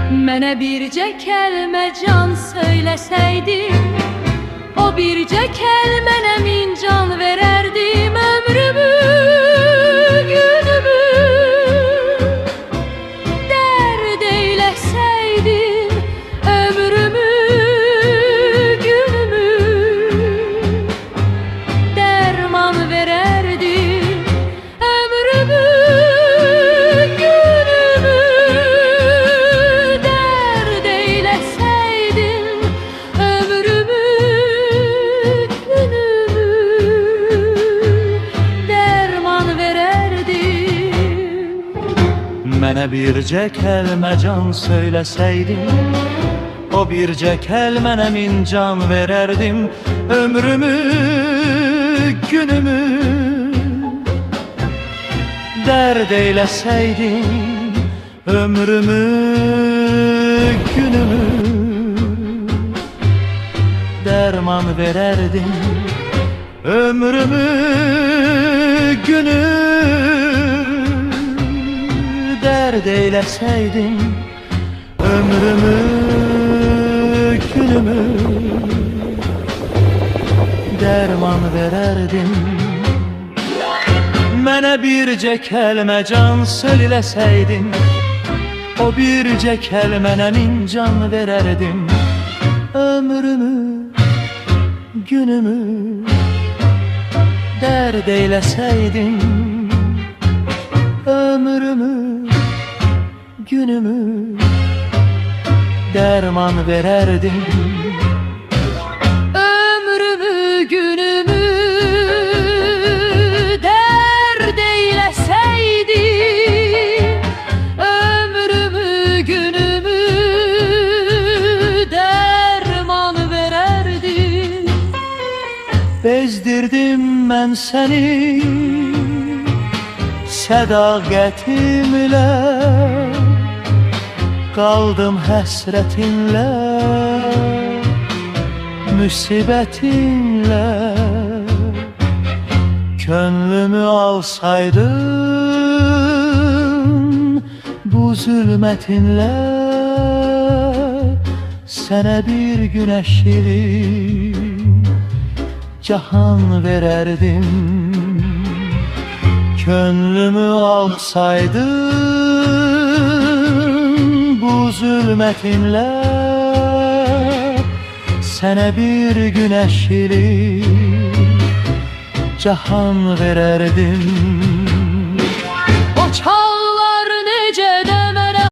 Mənə bircə kəlmə can söyləsəydin, o bircə kəlmənə min can verərdim. Ömrümü, günümü dərd eyləsəydin, ömrümü, günümü dərman verərdim. Ömrümü, mənə bircə kəlmə can söyləsəydin, o bircə kəlmənə min can verərdim. Ömrümü, günümü dərd eyləsəydin, ömrümü, günümü dərman verərdim. Ömrümü, günümü dərd eyləsəydin, ömrümü, günümü dərman verərdim. Mənə bircə kəlmə can söyləsəydin, o bircə kəlmənə min can verərdim. Ömrümü, günümü dərd eyləsəydin, ömrümü, günümü dərman verərdim. Ömrümü, günümü dərd eyləsəydin, ömrümü, günümü dərman verərdim. Bezdirdim mən səni sədaqətimlə, qaldım həsrətinlə, müsibətinlə. Könlümü alsaydın bu zülmətinlə, sənə bir güneşli cahan verərdim. Könlümü alsaydın bu zülmətinlə, sənə bir güneşli cahan verərdim.